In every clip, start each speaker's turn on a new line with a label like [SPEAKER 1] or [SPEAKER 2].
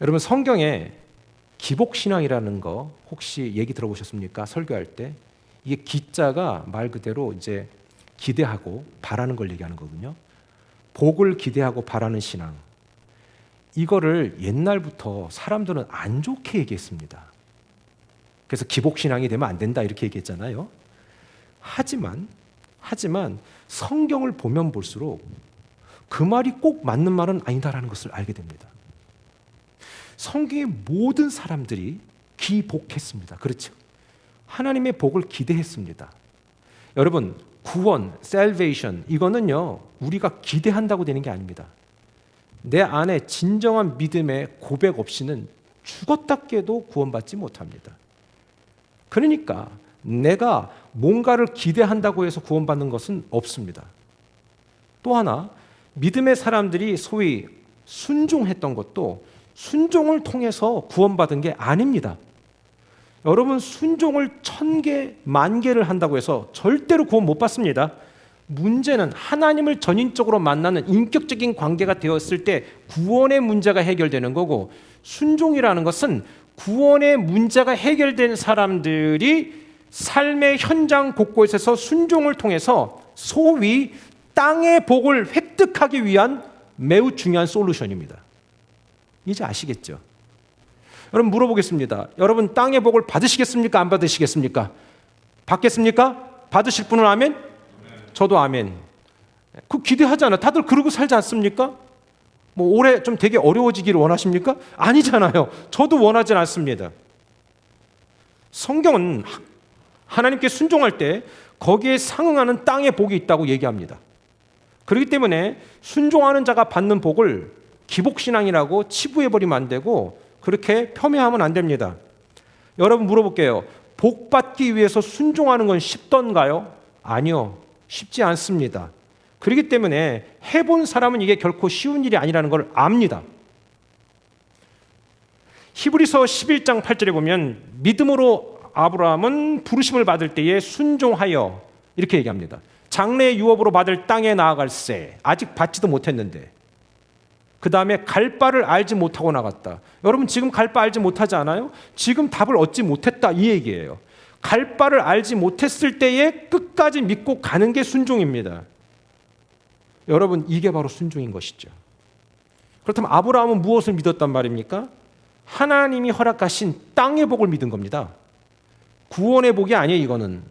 [SPEAKER 1] 여러분, 성경에 기복신앙이라는 거 혹시 얘기 들어보셨습니까? 설교할 때 이게 기자가 말 그대로 이제 기대하고 바라는 걸 얘기하는 거거든요. 복을 기대하고 바라는 신앙. 이거를 옛날부터 사람들은 안 좋게 얘기했습니다. 그래서 기복신앙이 되면 안 된다 이렇게 얘기했잖아요. 하지만 성경을 보면 볼수록 그 말이 꼭 맞는 말은 아니다라는 것을 알게 됩니다. 성경의 모든 사람들이 기복했습니다. 그렇죠? 하나님의 복을 기대했습니다. 여러분, 구원, salvation 이거는요 우리가 기대한다고 되는 게 아닙니다. 내 안에 진정한 믿음의 고백 없이는 죽었다 깨도 구원받지 못합니다. 그러니까 내가 뭔가를 기대한다고 해서 구원받는 것은 없습니다. 또 하나, 믿음의 사람들이 소위 순종했던 것도 순종을 통해서 구원받은 게 아닙니다. 여러분, 순종을 1000개, 10,000개를 한다고 해서 절대로 구원 못 받습니다. 문제는 하나님을 전인적으로 만나는 인격적인 관계가 되었을 때 구원의 문제가 해결되는 거고, 순종이라는 것은 구원의 문제가 해결된 사람들이 삶의 현장 곳곳에서 순종을 통해서 소위 땅의 복을 획득하기 위한 매우 중요한 솔루션입니다. 이제 아시겠죠? 여러분, 물어보겠습니다. 여러분, 땅의 복을 받으시겠습니까? 안 받으시겠습니까? 받겠습니까? 받으실 분은 아멘? 저도 아멘. 그 기대하잖아. 다들 그러고 살지 않습니까? 뭐 올해 좀 되게 어려워지기를 원하십니까? 아니잖아요. 저도 원하진 않습니다. 성경은 하나님께 순종할 때 거기에 상응하는 땅의 복이 있다고 얘기합니다. 그렇기 때문에 순종하는 자가 받는 복을 기복신앙이라고 치부해버리면 안 되고 그렇게 폄훼하면 안 됩니다. 여러분, 물어볼게요. 복 받기 위해서 순종하는 건 쉽던가요? 아니요. 쉽지 않습니다. 그렇기 때문에 해본 사람은 이게 결코 쉬운 일이 아니라는 걸 압니다. 히브리서 11장 8절에 보면 믿음으로 아브라함은 부르심을 받을 때에 순종하여 이렇게 얘기합니다. 장래의 유업으로 받을 땅에 나아갈세. 아직 받지도 못했는데. 그 다음에 갈 바를 알지 못하고 나갔다. 여러분, 지금 갈 바 알지 못하지 않아요? 지금 답을 얻지 못했다 이 얘기예요. 갈 바를 알지 못했을 때에 끝까지 믿고 가는 게 순종입니다. 여러분, 이게 바로 순종인 것이죠. 그렇다면 아브라함은 무엇을 믿었단 말입니까? 하나님이 허락하신 땅의 복을 믿은 겁니다. 구원의 복이 아니에요. 이거는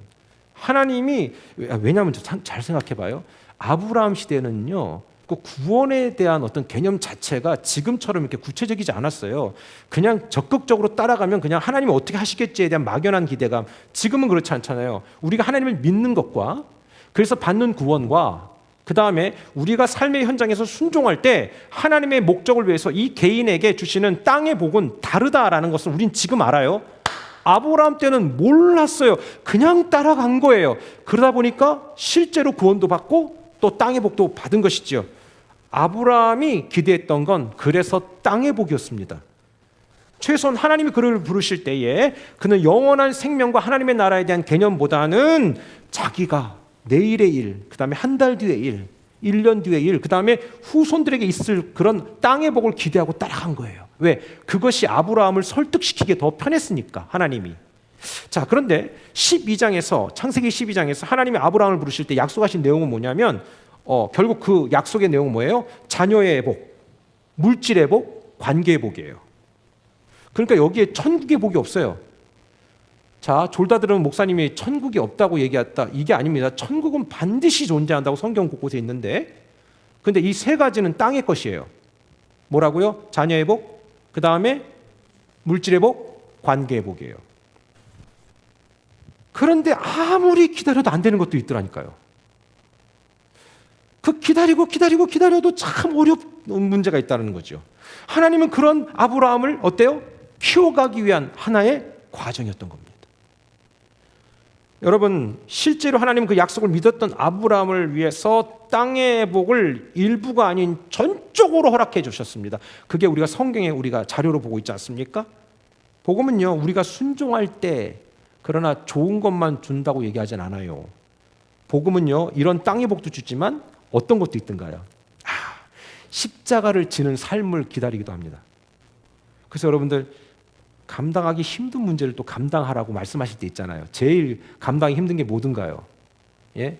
[SPEAKER 1] 하나님이, 왜냐하면 잘 생각해봐요. 아브라함 시대는요 그 구원에 대한 어떤 개념 자체가 지금처럼 이렇게 구체적이지 않았어요. 그냥 적극적으로 따라가면 그냥 하나님이 어떻게 하시겠지에 대한 막연한 기대감. 지금은 그렇지 않잖아요. 우리가 하나님을 믿는 것과 그래서 받는 구원과 그 다음에 우리가 삶의 현장에서 순종할 때 하나님의 목적을 위해서 이 개인에게 주시는 땅의 복은 다르다라는 것을 우린 지금 알아요. 아브라함 때는 몰랐어요. 그냥 따라간 거예요. 그러다 보니까 실제로 구원도 받고 또 땅의 복도 받은 것이지요. 아브라함이 기대했던 건 그래서 땅의 복이었습니다. 최소한 하나님이 그를 부르실 때에 그는 영원한 생명과 하나님의 나라에 대한 개념보다는 자기가 내일의 일, 그 다음에 한 달 뒤의 일, 1년 뒤의 일, 그 다음에 후손들에게 있을 그런 땅의 복을 기대하고 따라간 거예요. 왜? 그것이 아브라함을 설득시키기에 더 편했으니까, 하나님이. 자, 그런데 12장에서 창세기 12장에서 하나님이 아브라함을 부르실 때 약속하신 내용은 뭐냐면 결국 그 약속의 내용은 뭐예요? 자녀의 복, 물질의 복, 관계의 복이에요. 그러니까 여기에 천국의 복이 없어요. 자, 졸다 들으면 목사님이 천국이 없다고 얘기했다. 이게 아닙니다. 천국은 반드시 존재한다고 성경 곳곳에 있는데, 근데 이 세 가지는 땅의 것이에요. 뭐라고요? 자녀의 복, 그 다음에 물질의 복, 관계의 복이에요. 그런데 아무리 기다려도 안 되는 것도 있더라니까요. 그 기다려도 참 어려운 문제가 있다는 거죠. 하나님은 그런 아브라함을 어때요? 키워가기 위한 하나의 과정이었던 겁니다. 여러분, 실제로 하나님 그 약속을 믿었던 아브라함을 위해서 땅의 복을 일부가 아닌 전적으로 허락해 주셨습니다. 그게 우리가 성경에 우리가 자료로 보고 있지 않습니까? 복음은요, 우리가 순종할 때 그러나 좋은 것만 준다고 얘기하진 않아요. 복음은요, 이런 땅의 복도 주지만 어떤 것도 있던가요? 십자가를 지는 삶을 기다리기도 합니다. 그래서 여러분들 감당하기 힘든 문제를 또 감당하라고 말씀하실 때 있잖아요. 제일 감당이 힘든 게 뭐든가요? 예?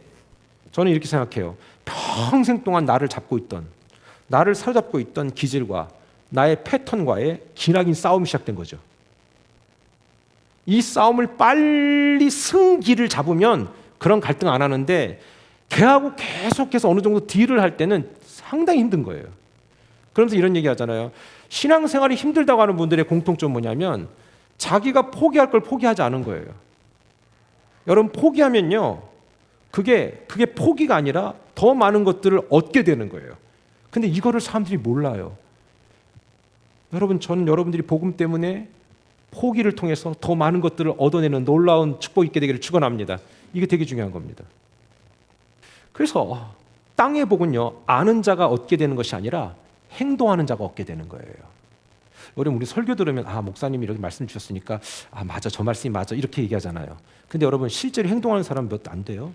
[SPEAKER 1] 저는 이렇게 생각해요. 평생 동안 나를 잡고 있던, 나를 사로잡고 있던 기질과 나의 패턴과의 기나긴 싸움이 시작된 거죠. 이 싸움을 빨리 승기를 잡으면 그런 갈등 안 하는데 걔하고 계속해서 어느 정도 딜을 할 때는 상당히 힘든 거예요. 그러면서 이런 얘기 하잖아요. 신앙생활이 힘들다고 하는 분들의 공통점 뭐냐면 자기가 포기할 걸 포기하지 않은 거예요. 여러분 포기하면요. 그게 포기가 아니라 더 많은 것들을 얻게 되는 거예요. 근데 이거를 사람들이 몰라요. 여러분 저는 여러분들이 복음 때문에 포기를 통해서 더 많은 것들을 얻어내는 놀라운 축복 있게 되기를 축원합니다. 이게 되게 중요한 겁니다. 그래서 땅의 복은요. 아는 자가 얻게 되는 것이 아니라 행동하는 자가 얻게 되는 거예요. 여러분 우리 설교 들으면 목사님이 이렇게 말씀 주셨으니까 맞아 저 말씀이 맞아 이렇게 얘기하잖아요. 근데 여러분 실제로 행동하는 사람 몇 안 돼요.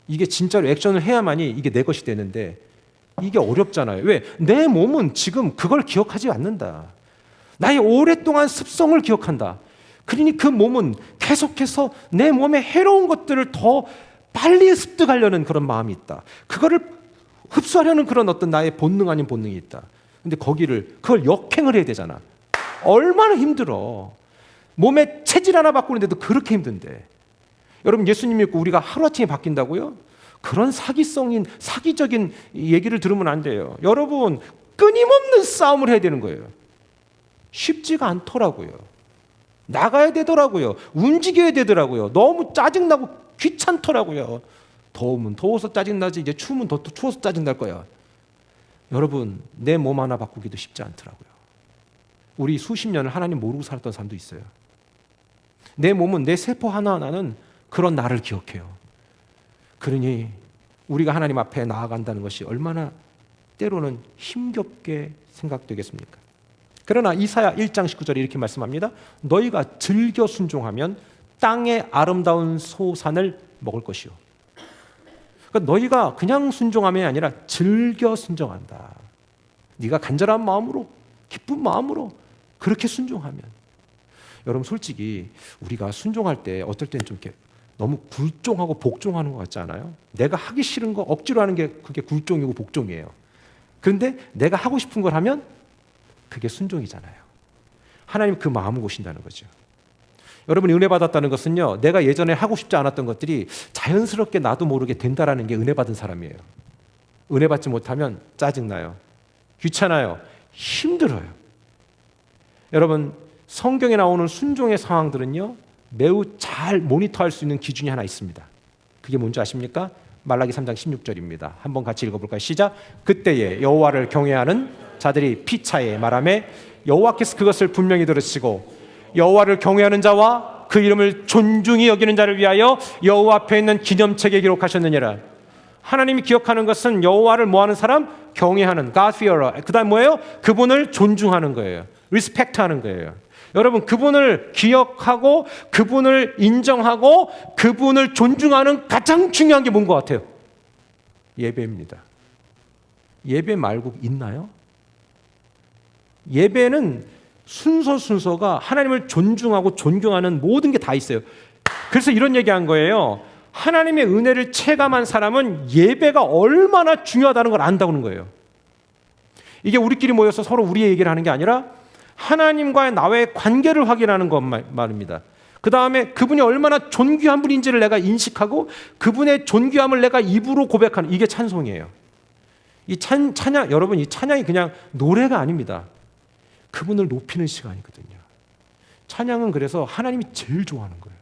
[SPEAKER 1] 이게 진짜로 액션을 해야만이 이게 내 것이 되는데 이게 어렵잖아요. 왜? 내 몸은 지금 그걸 기억하지 않는다. 나의 오랫동안 습성을 기억한다. 그러니 그 몸은 계속해서 내 몸에 해로운 것들을 더 빨리 습득하려는 그런 마음이 있다. 그거를 흡수하려는 그런 어떤 나의 본능 아닌 본능이 있다. 근데 그걸 역행을 해야 되잖아. 얼마나 힘들어. 몸에 체질 하나 바꾸는데도 그렇게 힘든데. 여러분 예수님 믿고 우리가 하루아침에 바뀐다고요? 그런 사기적인 얘기를 들으면 안 돼요. 여러분 끊임없는 싸움을 해야 되는 거예요. 쉽지가 않더라고요. 나가야 되더라고요. 움직여야 되더라고요. 너무 짜증나고 귀찮더라고요. 더우면 더워서 짜증나지 이제 추우면 더 추워서 짜증날 거야. 여러분 내 몸 하나 바꾸기도 쉽지 않더라고요. 우리 수십 년을 하나님 모르고 살았던 사람도 있어요. 내 몸은 내 세포 하나하나는 그런 나를 기억해요. 그러니 우리가 하나님 앞에 나아간다는 것이 얼마나 때로는 힘겹게 생각되겠습니까? 그러나 이사야 1장 19절에 이렇게 말씀합니다. 너희가 즐겨 순종하면 땅의 아름다운 소산을 먹을 것이요. 그러니까 너희가 그냥 순종함이 아니라 즐겨 순종한다. 네가 간절한 마음으로 기쁜 마음으로 그렇게 순종하면 여러분 솔직히 우리가 순종할 때 어떨 때는 좀 이렇게 너무 굴종하고 복종하는 것 같지 않아요? 내가 하기 싫은 거 억지로 하는 게 그게 굴종이고 복종이에요. 그런데 내가 하고 싶은 걸 하면 그게 순종이잖아요. 하나님 그 마음을 보신다는 거죠. 여러분이 은혜 받았다는 것은요, 내가 예전에 하고 싶지 않았던 것들이 자연스럽게 나도 모르게 된다라는 게 은혜 받은 사람이에요. 은혜 받지 못하면 짜증나요. 귀찮아요. 힘들어요. 여러분 성경에 나오는 순종의 상황들은요 매우 잘 모니터할 수 있는 기준이 하나 있습니다. 그게 뭔지 아십니까? 말라기 3장 16절입니다. 한번 같이 읽어볼까요? 시작. 그때에 여호와를 경외하는 자들이 피차에 말하매 여호와께서 그것을 분명히 들으시고 여호와를 경외하는 자와 그 이름을 존중히 여기는 자를 위하여 여호와 앞에 있는 기념책에 기록하셨느니라. 하나님이 기억하는 것은 여호와를 뭐하는 사람? 경외하는 God fearer. 그 다음 뭐예요? 그분을 존중하는 거예요. 리스펙트하는 거예요. 여러분 그분을 기억하고 그분을 인정하고 그분을 존중하는 가장 중요한 게 뭔 것 같아요? 예배입니다. 예배 말고 있나요? 예배는 순서가 하나님을 존중하고 존경하는 모든 게 다 있어요. 그래서 이런 얘기한 거예요. 하나님의 은혜를 체감한 사람은 예배가 얼마나 중요하다는 걸 안다는 거예요. 이게 우리끼리 모여서 서로 우리의 얘기를 하는 게 아니라 하나님과의 나의 관계를 확인하는 것 말입니다. 그 다음에 그분이 얼마나 존귀한 분인지를 내가 인식하고 그분의 존귀함을 내가 입으로 고백하는 이게 찬송이에요. 이 찬양 여러분 이 찬양이 그냥 노래가 아닙니다. 그분을 높이는 시간이거든요. 찬양은 그래서 하나님이 제일 좋아하는 거예요.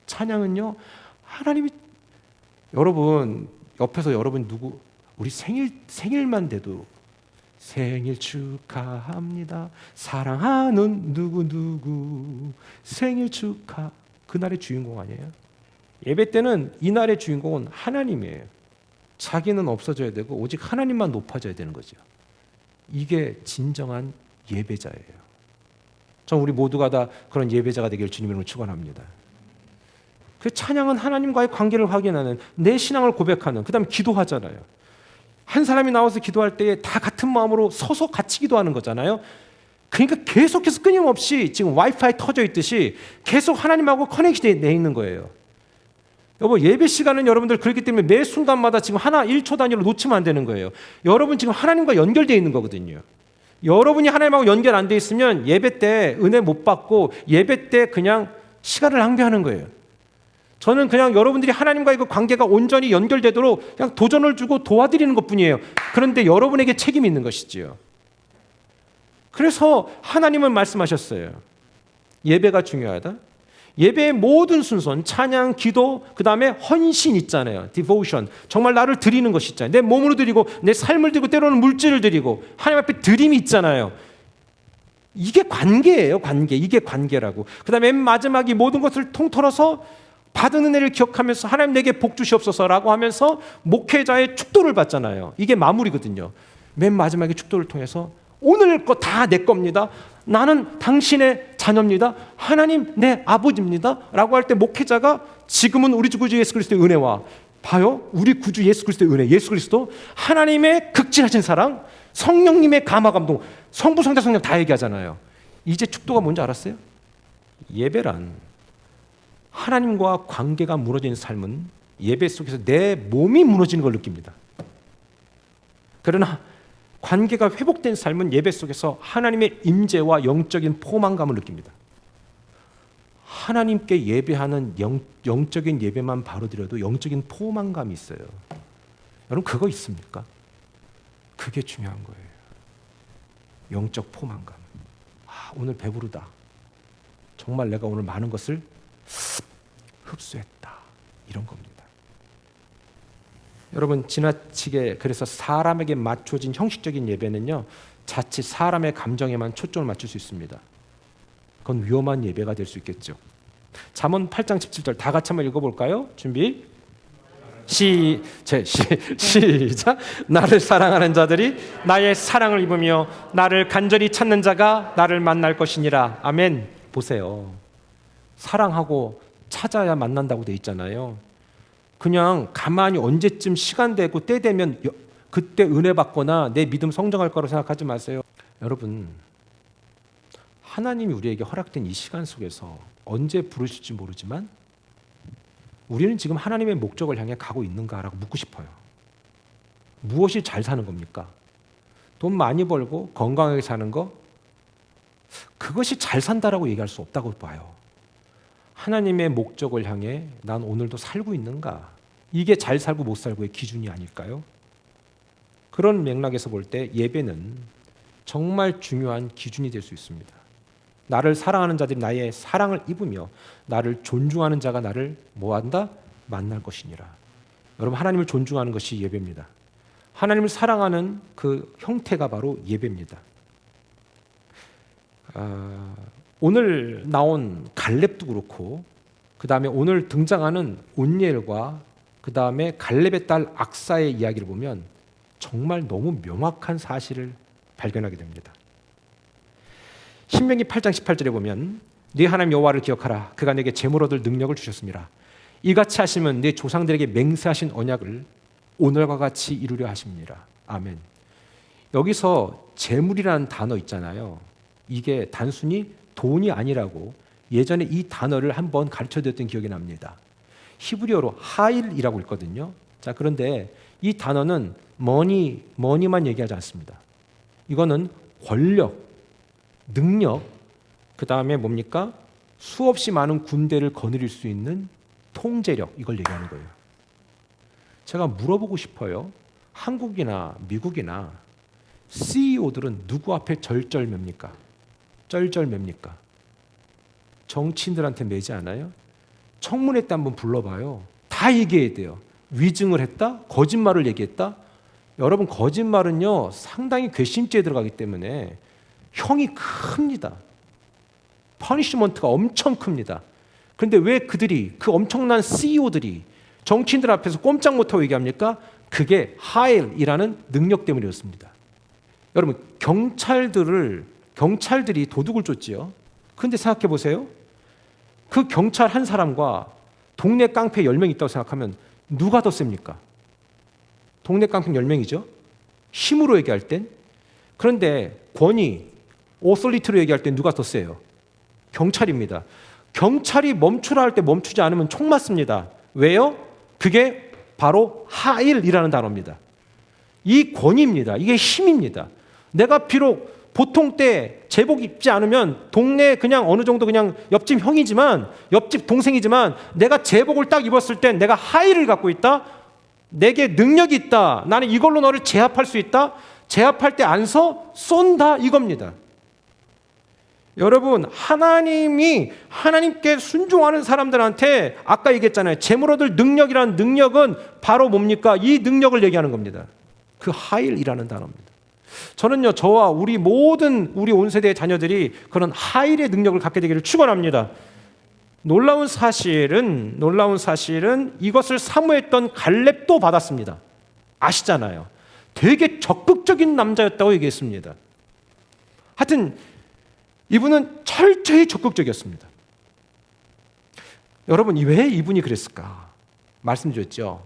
[SPEAKER 1] 찬양은요 하나님이 여러분 옆에서 여러분 누구 우리 생일만 돼도 생일 축하합니다. 사랑하는 누구 생일 축하. 그날의 주인공 아니에요? 예배 때는 이날의 주인공은 하나님이에요. 자기는 없어져야 되고 오직 하나님만 높아져야 되는 거죠. 이게 진정한 예배자예요. 전 우리 모두가 다 그런 예배자가 되길 주님으로 축원합니다. 그 찬양은 하나님과의 관계를 확인하는 내 신앙을 고백하는 그다음에 기도하잖아요. 한 사람이 나와서 기도할 때에 다 같은 마음으로 서서 같이 기도하는 거잖아요. 그러니까 계속해서 끊임없이 지금 와이파이 터져 있듯이 계속 하나님하고 커넥이 돼 있는 거예요. 여보, 예배 시간은 여러분들 그렇기 때문에 매 순간마다 지금 하나 1초 단위로 놓치면 안 되는 거예요. 여러분 지금 하나님과 연결되어 있는 거거든요. 여러분이 하나님하고 연결 안 돼 있으면 예배 때 은혜 못 받고 예배 때 그냥 시간을 낭비하는 거예요. 저는 그냥 여러분들이 하나님과의 그 관계가 온전히 연결되도록 그냥 도전을 주고 도와드리는 것뿐이에요. 그런데 여러분에게 책임이 있는 것이지요. 그래서 하나님은 말씀하셨어요. 예배가 중요하다. 예배의 모든 순서는 찬양, 기도, 그 다음에 헌신 있잖아요. 디보션. 정말 나를 드리는 것이 있잖아요. 내 몸으로 드리고 내 삶을 드리고 때로는 물질을 드리고 하나님 앞에 드림이 있잖아요. 이게 관계예요. 관계. 이게 관계라고. 그 다음에 맨 마지막이 모든 것을 통틀어서 받은 은혜를 기억하면서 하나님 내게 복 주시옵소서라고 하면서 목회자의 축도를 받잖아요. 이게 마무리거든요. 맨 마지막에 축도를 통해서 오늘 거 다 내 겁니다. 나는 당신의 자녀입니다. 하나님 내 아버지입니다. 라고 할 때 목회자가 지금은 우리 주 구주 예수 그리스도의 은혜와 봐요. 우리 구주 예수 그리스도의 은혜, 예수 그리스도 하나님의 극진하신 사랑, 성령님의 감화 감동, 성부 성자 성령 다 얘기하잖아요. 이제 축도가 뭔지 알았어요? 예배란 하나님과 관계가 무너지는 삶은 예배 속에서 내 몸이 무너지는 걸 느낍니다. 그러나 관계가 회복된 삶은 예배 속에서 하나님의 임재와 영적인 포만감을 느낍니다. 하나님께 예배하는 영적인 예배만 바로 드려도 영적인 포만감이 있어요. 여러분 그거 있습니까? 그게 중요한 거예요. 영적 포만감. 오늘 배부르다. 정말 내가 오늘 많은 것을 흡수했다. 이런 겁니다. 여러분 지나치게 그래서 사람에게 맞춰진 형식적인 예배는요 자칫 사람의 감정에만 초점을 맞출 수 있습니다. 그건 위험한 예배가 될 수 있겠죠. 잠언 8장 17절 다 같이 한번 읽어볼까요? 준비 시작. 나를 사랑하는 자들이 나의 사랑을 입으며 나를 간절히 찾는 자가 나를 만날 것이니라. 아멘. 보세요. 사랑하고 찾아야 만난다고 돼 있잖아요. 그냥 가만히 언제쯤 시간 되고 때 되면 그때 은혜 받거나 내 믿음 성장할 거라고 생각하지 마세요. 여러분 하나님이 우리에게 허락된 이 시간 속에서 언제 부르실지 모르지만 우리는 지금 하나님의 목적을 향해 가고 있는가라고 묻고 싶어요. 무엇이 잘 사는 겁니까? 돈 많이 벌고 건강하게 사는 거? 그것이 잘 산다라고 얘기할 수 없다고 봐요. 하나님의 목적을 향해 난 오늘도 살고 있는가? 이게 잘 살고 못 살고의 기준이 아닐까요? 그런 맥락에서 볼 때 예배는 정말 중요한 기준이 될 수 있습니다. 나를 사랑하는 자들이 나의 사랑을 입으며 나를 존중하는 자가 나를 뭐한다? 만날 것이니라. 여러분 하나님을 존중하는 것이 예배입니다. 하나님을 사랑하는 그 형태가 바로 예배입니다. 오늘 나온 갈렙도 그렇고 그 다음에 오늘 등장하는 온니엘과 그 다음에 갈렙의 딸 악사의 이야기를 보면 정말 너무 명확한 사실을 발견하게 됩니다. 신명기 8장 18절에 보면 네 하나님 여호와를 기억하라. 그가 내게 재물 얻을 능력을 주셨습니다. 이같이 하시면 네 조상들에게 맹세하신 언약을 오늘과 같이 이루려 하십니다. 아멘. 여기서 재물이라는 단어 있잖아요. 이게 단순히 돈이 아니라고 예전에 이 단어를 한번 가르쳐드렸던 기억이 납니다. 히브리어로 하일이라고 있거든요. 자, 그런데 이 단어는 머니만 얘기하지 않습니다. 이거는 권력, 능력, 그 다음에 뭡니까? 수없이 많은 군대를 거느릴 수 있는 통제력, 이걸 얘기하는 거예요. 제가 물어보고 싶어요. 한국이나 미국이나 CEO들은 누구 앞에 절절맵니까? 쩔쩔맵니까? 정치인들한테 매지 않아요? 청문회 때 한번 불러봐요. 다 얘기해야 돼요. 위증을 했다? 거짓말을 얘기했다? 여러분 거짓말은요 상당히 괘씸죄에 들어가기 때문에 형이 큽니다. 퍼니시먼트가 엄청 큽니다. 그런데 왜 그들이 그 엄청난 CEO들이 정치인들 앞에서 꼼짝 못하고 얘기합니까? 그게 하일이라는 능력 때문이었습니다. 여러분 경찰들이 도둑을 쫓지요. 그런데 생각해 보세요. 그 경찰 한 사람과 동네 깡패 10명 있다고 생각하면 누가 더 셉니까? 동네 깡패 10명이죠. 힘으로 얘기할 땐. 그런데 권위, 오솔리트로 얘기할 때 누가 더 세요? 경찰입니다. 경찰이 멈추라 할 때 멈추지 않으면 총 맞습니다. 왜요? 그게 바로 하일이라는 단어입니다. 이 권위입니다. 이게 힘입니다. 내가 비록 보통 때 제복 입지 않으면 동네 그냥 어느 정도 그냥 옆집 형이지만 옆집 동생이지만 내가 제복을 딱 입었을 땐 내가 하의를 갖고 있다. 내게 능력이 있다. 나는 이걸로 너를 제압할 수 있다. 제압할 때 안 서 쏜다 이겁니다. 여러분 하나님이 하나님께 순종하는 사람들한테 아까 얘기했잖아요. 재물 얻을 능력이라는 능력은 바로 뭡니까? 이 능력을 얘기하는 겁니다. 그 하일이라는 단어입니다. 저는요 저와 우리 모든 우리 온 세대의 자녀들이 그런 하일의 능력을 갖게 되기를 축원합니다. 놀라운 사실은 이것을 사모했던 갈렙도 받았습니다. 아시잖아요. 되게 적극적인 남자였다고 얘기했습니다. 하여튼 이분은 철저히 적극적이었습니다. 여러분 왜 이분이 그랬을까? 말씀드렸죠.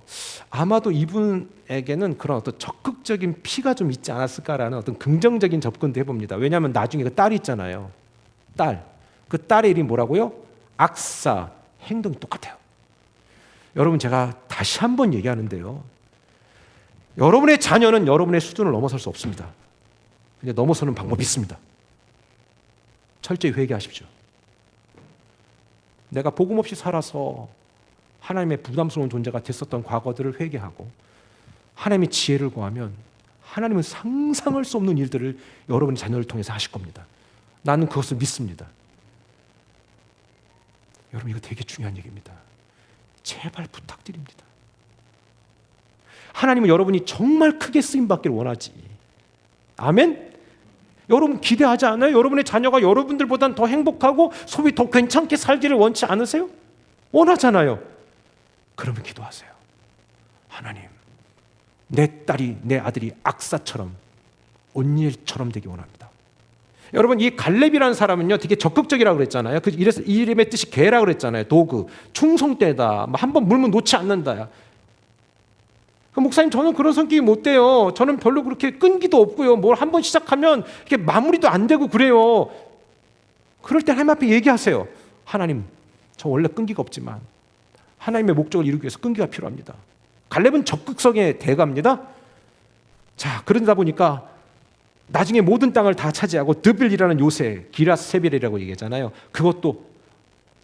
[SPEAKER 1] 아마도 이분에게는 그런 어떤 적극적인 피가 좀 있지 않았을까라는 어떤 긍정적인 접근도 해봅니다. 왜냐하면 나중에 그 딸이 있잖아요. 그 딸의 이름이 뭐라고요? 악사. 행동이 똑같아요. 여러분 제가 다시 한번 얘기하는데요. 여러분의 자녀는 여러분의 수준을 넘어설 수 없습니다. 근데 넘어서는 방법이 있습니다. 철저히 회개하십시오. 내가 복음 없이 살아서 하나님의 부담스러운 존재가 됐었던 과거들을 회개하고 하나님의 지혜를 구하면 하나님은 상상할 수 없는 일들을 여러분의 자녀를 통해서 하실 겁니다. 나는 그것을 믿습니다. 여러분 이거 되게 중요한 얘기입니다. 제발 부탁드립니다. 하나님은 여러분이 정말 크게 쓰임받기를 원하지. 아멘? 여러분 기대하지 않아요? 여러분의 자녀가 여러분들보단 더 행복하고 소위 더 괜찮게 살기를 원치 않으세요? 원하잖아요. 그러면 기도하세요. 하나님, 내 딸이 내 아들이 악사처럼 온니엘처럼 되기 원합니다. 여러분 이 갈렙이라는 사람은요 되게 적극적이라고 그랬잖아요. 그 이름의 뜻이 개라고 그랬잖아요. 도구, 충성되다, 한번 물면 놓지 않는다. 목사님 저는 그런 성격이 못 돼요. 저는 별로 그렇게 끈기도 없고요. 뭘 한번 시작하면 이렇게 마무리도 안 되고 그래요. 그럴 때 하나님 앞에 얘기하세요. 하나님, 저 원래 끈기가 없지만 하나님의 목적을 이루기 위해서 끈기가 필요합니다. 갈렙은 적극성의 대가입니다. 자, 그러다 보니까 나중에 모든 땅을 다 차지하고 드빌이라는 요새, 기라세벨이라고 얘기하잖아요. 그것도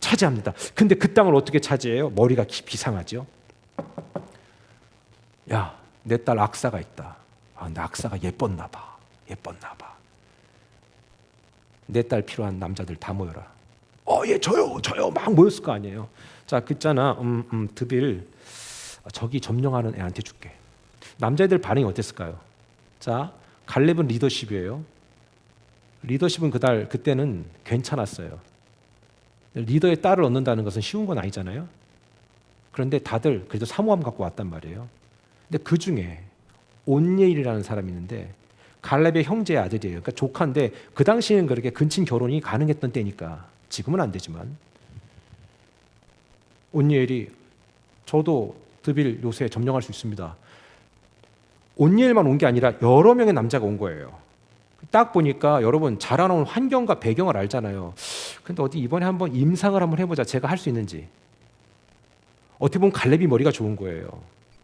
[SPEAKER 1] 차지합니다. 근데 그 땅을 어떻게 차지해요? 머리가 비상하죠. 야, 내 딸 악사가 있다. 근데 악사가 예뻤나 봐. 내 딸 필요한 남자들 다 모여라. 예, 저요. 막 모였을 거 아니에요. 자, 그 있잖아. 드빌 저기 점령하는 애한테 줄게. 남자애들 반응이 어땠을까요? 자, 갈렙은 리더십이에요. 리더십은 그때는 괜찮았어요. 리더의 딸을 얻는다는 것은 쉬운 건 아니잖아요. 그런데 다들 그래도 사모함 갖고 왔단 말이에요. 근데 그 중에 온니엘이라는 사람이 있는데 갈렙의 형제의 아들이에요. 그러니까 조카인데 그 당시에는 그렇게 근친 결혼이 가능했던 때니까 지금은 안 되지만 온니엘이 저도 드빌 요새 점령할 수 있습니다. 온니엘만 온 게 아니라 여러 명의 남자가 온 거예요. 딱 보니까 여러분 자라나온 환경과 배경을 알잖아요. 근데 어디 이번에 한번 임상을 한번 해보자. 제가 할 수 있는지. 어떻게 보면 갈렙이 머리가 좋은 거예요.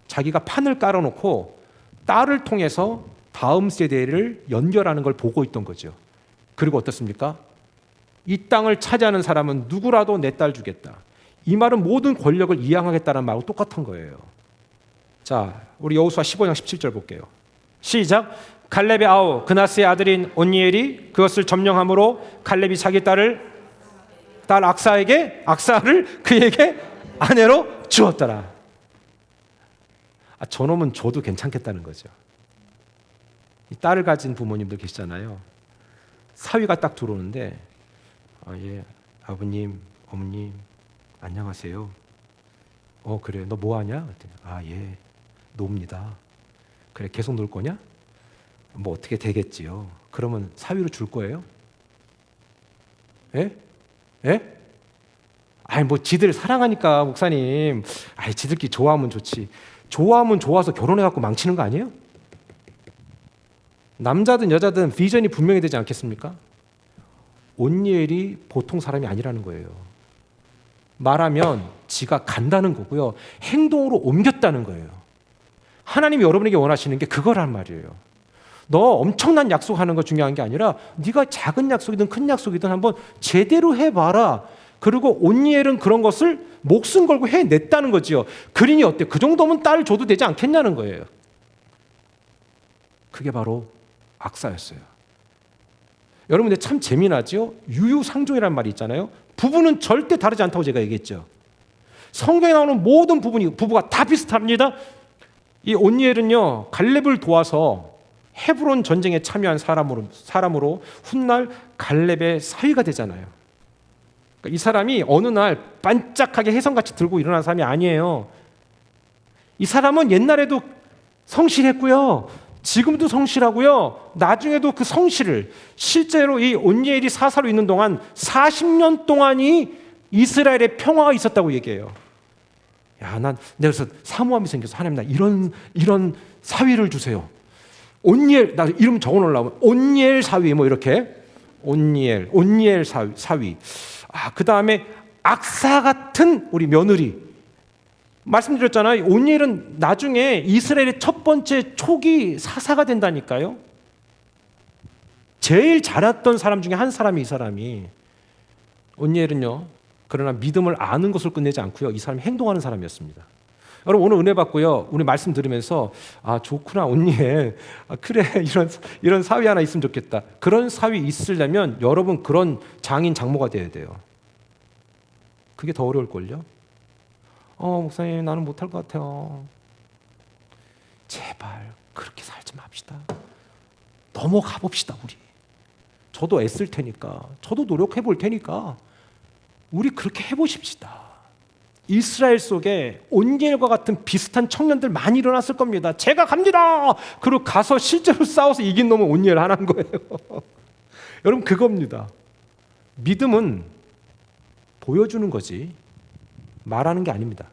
[SPEAKER 1] 자기가 판을 깔아놓고 딸을 통해서 다음 세대를 연결하는 걸 보고 있던 거죠. 그리고 어떻습니까? 이 땅을 차지하는 사람은 누구라도 내 딸 주겠다. 이 말은 모든 권력을 이양하겠다는 말하고 똑같은 거예요. 자, 우리 여호수아 15장 17절 볼게요. 시작. 갈렙의 아우 그나스의 아들인 온니엘이 그것을 점령함으로 갈렙이 자기 딸 악사를 그에게 아내로 주었더라. 저놈은 줘도 괜찮겠다는 거죠. 이 딸을 가진 부모님들 계시잖아요. 사위가 딱 들어오는데 예, 아버님, 어머님 안녕하세요. 그래, 너 뭐 하냐? 예, 놉니다. 그래, 계속 놀 거냐? 뭐 어떻게 되겠지요. 그러면 사위로 줄 거예요? 예? 뭐 지들 사랑하니까 목사님. 지들끼리 좋아하면 좋지. 좋아하면 좋아서 결혼해갖고 망치는 거 아니에요? 남자든 여자든 비전이 분명히 되지 않겠습니까? 온니엘이 보통 사람이 아니라는 거예요. 말하면 지가 간다는 거고요. 행동으로 옮겼다는 거예요. 하나님이 여러분에게 원하시는 게 그거란 말이에요. 너 엄청난 약속하는 거 중요한 게 아니라 네가 작은 약속이든 큰 약속이든 한번 제대로 해봐라. 그리고 온니엘은 그런 것을 목숨 걸고 해냈다는 거지요. 그린이 어때? 그 정도면 딸 줘도 되지 않겠냐는 거예요. 그게 바로 악사였어요. 여러분들 참 재미나죠? 유유상종이라는 말이 있잖아요. 부부는 절대 다르지 않다고 제가 얘기했죠. 성경에 나오는 모든 부부가 다 비슷합니다. 이 온니엘은요, 갈렙을 도와서 헤브론 전쟁에 참여한 사람으로 훗날 갈렙의 사위가 되잖아요. 그러니까 이 사람이 어느 날 반짝하게 혜성같이 들고 일어난 사람이 아니에요. 이 사람은 옛날에도 성실했고요. 지금도 성실하고요. 나중에도 그 성실을 실제로 이 온니엘이 사사로 있는 동안 40년 동안이 이스라엘의 평화가 있었다고 얘기해요. 야, 내가 그래서 사모함이 생겨서 하나님 나 이런 사위를 주세요. 온니엘 나 이름 적어 놓으려면 온니엘 사위 뭐 이렇게 온니엘 사위. 그 다음에 악사 같은 우리 며느리. 말씀드렸잖아요. 온니엘은 나중에 이스라엘의 첫 번째 초기 사사가 된다니까요. 제일 잘했던 사람 중에 한 사람이 이 사람이. 온니엘은요. 그러나 믿음을 아는 것을 끝내지 않고요. 이 사람이 행동하는 사람이었습니다. 여러분 오늘 은혜 받고요. 우리 말씀 들으면서 좋구나 온니엘. 그래 이런 사위 하나 있으면 좋겠다. 그런 사위 있으려면 여러분 그런 장인 장모가 돼야 돼요. 그게 더 어려울걸요. 목사님 나는 못할 것 같아요. 제발 그렇게 살지 맙시다. 넘어가 봅시다 우리. 저도 애쓸 테니까 저도 노력해 볼 테니까 우리 그렇게 해보십시다. 이스라엘 속에 온니엘과 같은 비슷한 청년들 많이 일어났을 겁니다. 제가 갑니다. 그리고 가서 실제로 싸워서 이긴 놈은 온니엘 하나인 거예요. 여러분 그겁니다. 믿음은 보여주는 거지 말하는 게 아닙니다.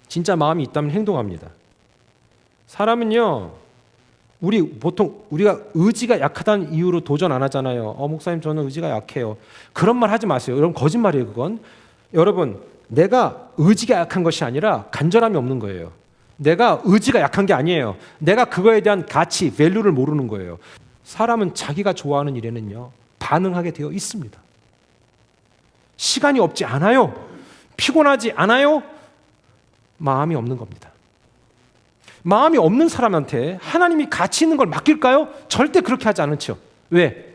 [SPEAKER 1] 진짜 마음이 있다면 행동합니다. 사람은요, 보통 우리가 의지가 약하다는 이유로 도전 안 하잖아요. 목사님 저는 의지가 약해요. 그런 말 하지 마세요. 여러분 거짓말이에요 그건. 여러분 내가 의지가 약한 것이 아니라 간절함이 없는 거예요. 내가 의지가 약한 게 아니에요. 내가 그거에 대한 가치, 밸류를 모르는 거예요. 사람은 자기가 좋아하는 일에는요 반응하게 되어 있습니다. 시간이 없지 않아요. 피곤하지 않아요. 마음이 없는 겁니다. 마음이 없는 사람한테 하나님이 가치 있는 걸 맡길까요? 절대 그렇게 하지 않죠. 왜?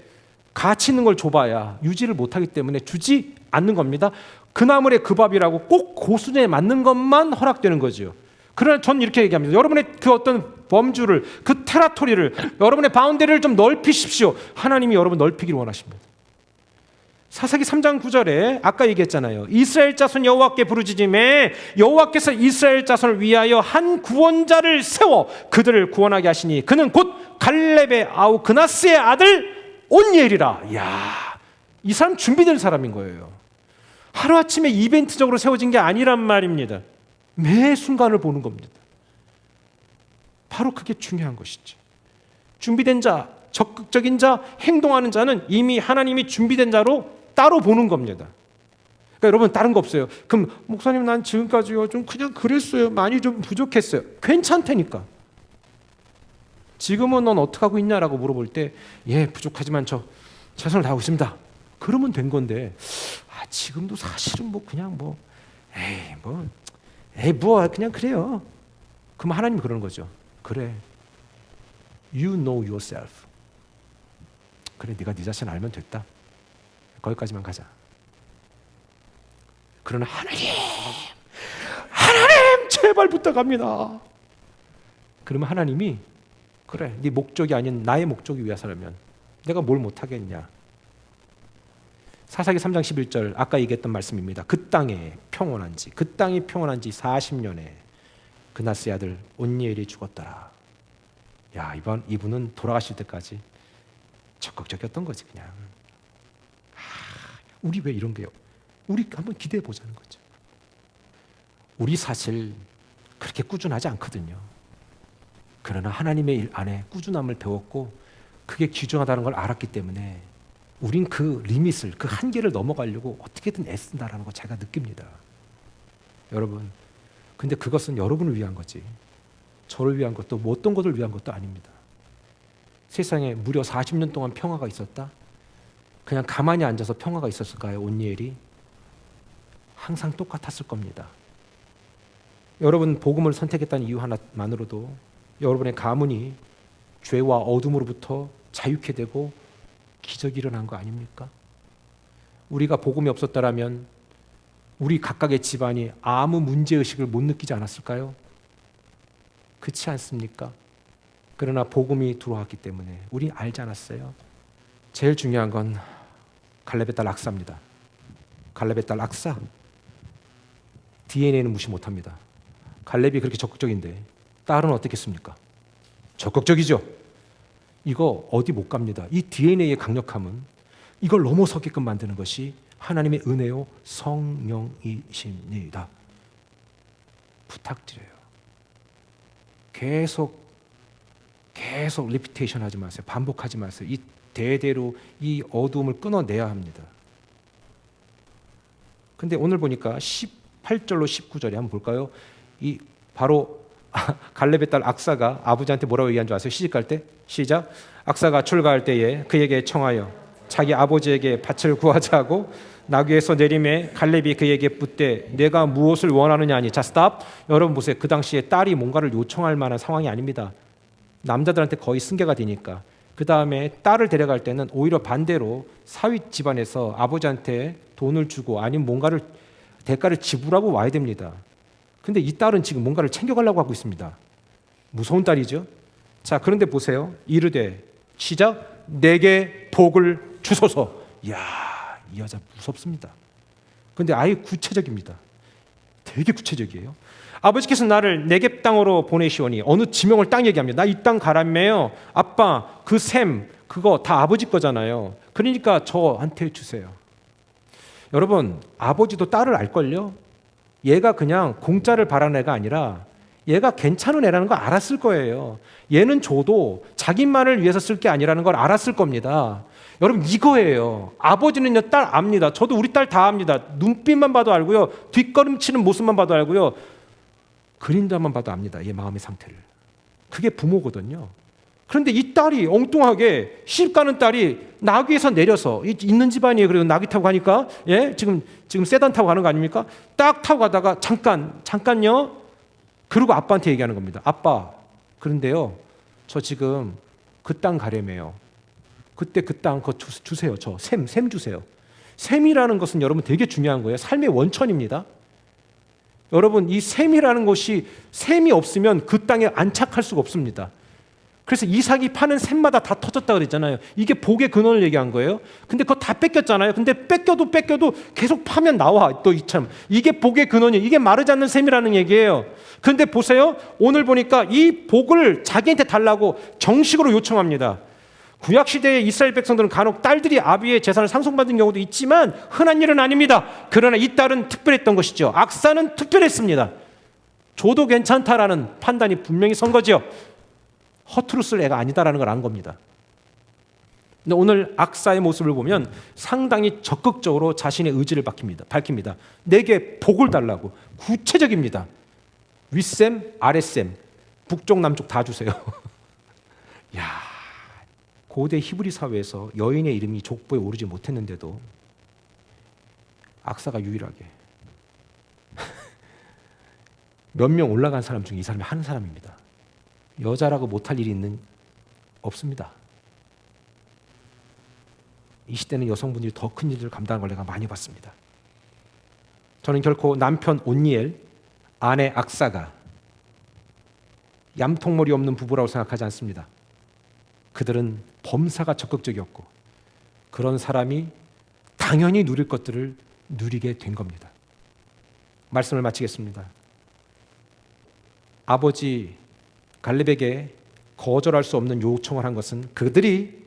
[SPEAKER 1] 가치 있는 걸 줘봐야 유지를 못하기 때문에 주지 않는 겁니다. 그 나물의 그 밥이라고 꼭 그 수준에 맞는 것만 허락되는 거죠. 그러나 저는 이렇게 얘기합니다. 여러분의 그 어떤 범주를, 그 테라토리를, 여러분의 바운더리를 좀 넓히십시오. 하나님이 여러분 넓히기를 원하십니다. 사사기 3장 9절에 아까 얘기했잖아요. 이스라엘 자손 여호와께 부르짖음에 여호와께서 이스라엘 자손을 위하여 한 구원자를 세워 그들을 구원하게 하시니 그는 곧 갈렙의 아우 그나스의 아들 온니엘이라. 이야, 이 사람 준비된 사람인 거예요. 하루아침에 이벤트적으로 세워진 게 아니란 말입니다. 매 순간을 보는 겁니다. 바로 그게 중요한 것이죠. 준비된 자, 적극적인 자, 행동하는 자는 이미 하나님이 준비된 자로 따로 보는 겁니다. 그러니까 여러분 다른 거 없어요. 그럼 목사님 난 지금까지요 좀 그냥 그랬어요. 많이 좀 부족했어요. 괜찮다니까. 지금은 넌 어떻게 하고 있냐라고 물어볼 때 부족하지만 저 최선을 다하고 있습니다. 그러면 된 건데 지금도 사실은 그냥 그냥 그래요. 그럼 하나님이 그러는 거죠. 그래. You know yourself. 그래 네가 네 자신 알면 됐다. 거기까지만 가자. 그러나 하나님 제발 부탁합니다. 그러면 하나님이 그래 네 목적이 아닌 나의 목적이 위해서라면 내가 뭘 못하겠냐. 사사기 3장 11절 아까 얘기했던 말씀입니다. 그 땅이 평온한 지 40년에 그나스의 아들 온니엘이 죽었더라. 야 이분은 돌아가실 때까지 적극적이었던 거지 그냥. 우리 왜 이런 게요? 우리 한번 기대해 보자는 거죠. 우리 사실 그렇게 꾸준하지 않거든요. 그러나 하나님의 일 안에 꾸준함을 배웠고 그게 귀중하다는 걸 알았기 때문에 우린 그 리밋을, 그 한계를 넘어가려고 어떻게든 애쓴다라는 거 제가 느낍니다. 여러분, 근데 그것은 여러분을 위한 거지 저를 위한 것도 뭐 어떤 것을 위한 것도 아닙니다. 세상에 무려 40년 동안 평화가 있었다? 그냥 가만히 앉아서 평화가 있었을까요? 온니엘이? 항상 똑같았을 겁니다. 여러분 복음을 선택했다는 이유 하나만으로도 여러분의 가문이 죄와 어둠으로부터 자유케 되고 기적이 일어난 거 아닙니까? 우리가 복음이 없었다라면 우리 각각의 집안이 아무 문제의식을 못 느끼지 않았을까요? 그렇지 않습니까? 그러나 복음이 들어왔기 때문에 우리 알지 않았어요. 제일 중요한 건 갈렙의 딸 악사입니다. 갈렙의 딸 악사. DNA는 무시 못합니다. 갈렙이 그렇게 적극적인데 딸은 어떻겠습니까? 적극적이죠. 이거 어디 못 갑니다. 이 DNA의 강력함은 이걸 넘어서게끔 만드는 것이 하나님의 은혜요 성령이십니다. 부탁드려요. 계속 리피테이션 하지 마세요. 반복하지 마세요. 이 대대로 이 어두움을 끊어내야 합니다. 근데 오늘 보니까 18절로 19절에 한번 볼까요? 이 바로 갈렙의 딸 악사가 아버지한테 뭐라고 얘기한 줄 아세요? 시집갈 때? 시작. 악사가 출가할 때에 그에게 청하여 자기 아버지에게 밭을 구하자고 나귀에서 내림에 갈렙이 그에게 묻되 내가 무엇을 원하느냐 하니. 자, 스탑. 여러분 보세요. 그 당시에 딸이 뭔가를 요청할 만한 상황이 아닙니다. 남자들한테 거의 승계가 되니까. 그 다음에 딸을 데려갈 때는 오히려 반대로 사위 집안에서 아버지한테 돈을 주고 아니면 뭔가를 대가를 지불하고 와야 됩니다. 근데 이 딸은 지금 뭔가를 챙겨가려고 하고 있습니다. 무서운 딸이죠. 자, 그런데 보세요. 이르되 시작. 내게 복을 주소서. 이야, 이 여자 무섭습니다. 근데 아예 구체적입니다. 되게 구체적이에요. 아버지께서 나를 네겝 땅으로 보내시오니. 어느 지명을 딱 얘기합니다. 나 이 땅 가라매요. 아빠, 그 샘 그거 다 아버지 거잖아요. 그러니까 저한테 주세요. 여러분, 아버지도 딸을 알걸요? 얘가 그냥 공짜를 바라는 애가 아니라 얘가 괜찮은 애라는 걸 알았을 거예요. 얘는 줘도 자기만을 위해서 쓸 게 아니라는 걸 알았을 겁니다. 여러분, 이거예요. 아버지는요, 딸 압니다. 저도 우리 딸 다 압니다. 눈빛만 봐도 알고요. 뒷걸음치는 모습만 봐도 알고요. 그림자만 봐도 압니다. 얘 마음의 상태를. 그게 부모거든요. 그런데 이 딸이 엉뚱하게 시집 가는 딸이 나귀에서 내려서 있는 집안이에요. 그리고 나귀 타고 가니까 지금 세단 타고 가는 거 아닙니까? 딱 타고 가다가 잠깐요. 그리고 아빠한테 얘기하는 겁니다. 아빠, 그런데요, 저 지금 그 땅 가려매요. 그때 그 땅 그거 주세요. 저 샘 주세요. 샘이라는 것은 여러분 되게 중요한 거예요. 삶의 원천입니다. 여러분, 이 샘이라는 것이 샘이 없으면 그 땅에 안착할 수가 없습니다. 그래서 이삭이 파는 샘마다 다 터졌다 그랬잖아요. 이게 복의 근원을 얘기한 거예요. 근데 그거 다 뺏겼잖아요. 근데 뺏겨도 계속 파면 나와. 또 이참 이게 복의 근원이에요. 이게 마르지 않는 샘이라는 얘기예요. 그런데 보세요. 오늘 보니까 이 복을 자기한테 달라고 정식으로 요청합니다. 구약시대의 이스라엘 백성들은 간혹 딸들이 아비의 재산을 상속받은 경우도 있지만 흔한 일은 아닙니다. 그러나 이 딸은 특별했던 것이죠. 악사는 특별했습니다. 줘도 괜찮다라는 판단이 분명히 선 거죠. 허투루 쓸 애가 아니다라는 걸 안 겁니다. 근데 오늘 악사의 모습을 보면 상당히 적극적으로 자신의 의지를 밝힙니다. 내게 복을 달라고. 구체적입니다. 윗셈, 아랫셈, 북쪽, 남쪽 다 주세요. 야, 고대 히브리 사회에서 여인의 이름이 족보에 오르지 못했는데도 악사가 유일하게 몇 명 올라간 사람 중에 이 사람이 한 사람입니다. 여자라고 못할 일이 없습니다. 이 시대는 여성분들이 더 큰 일을 감당하는 걸 내가 많이 봤습니다. 저는 결코 남편 온니엘, 아내 악사가 얌통머리 없는 부부라고 생각하지 않습니다. 그들은 범사가 적극적이었고 그런 사람이 당연히 누릴 것들을 누리게 된 겁니다. 말씀을 마치겠습니다. 아버지 갈렙에게 거절할 수 없는 요청을 한 것은 그들이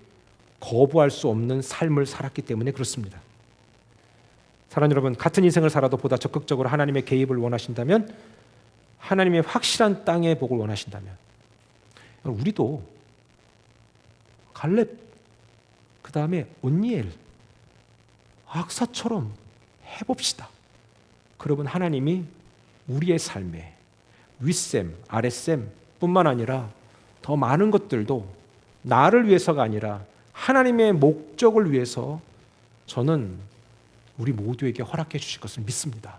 [SPEAKER 1] 거부할 수 없는 삶을 살았기 때문에 그렇습니다. 사랑하는 여러분, 같은 인생을 살아도 보다 적극적으로 하나님의 개입을 원하신다면, 하나님의 확실한 땅의 복을 원하신다면, 우리도 갈렙 그 다음에 온니엘, 악사처럼 해봅시다. 그러면 하나님이 우리의 삶에 윗셈, 아랫셈 뿐만 아니라 더 많은 것들도 나를 위해서가 아니라 하나님의 목적을 위해서 저는 우리 모두에게 허락해 주실 것을 믿습니다.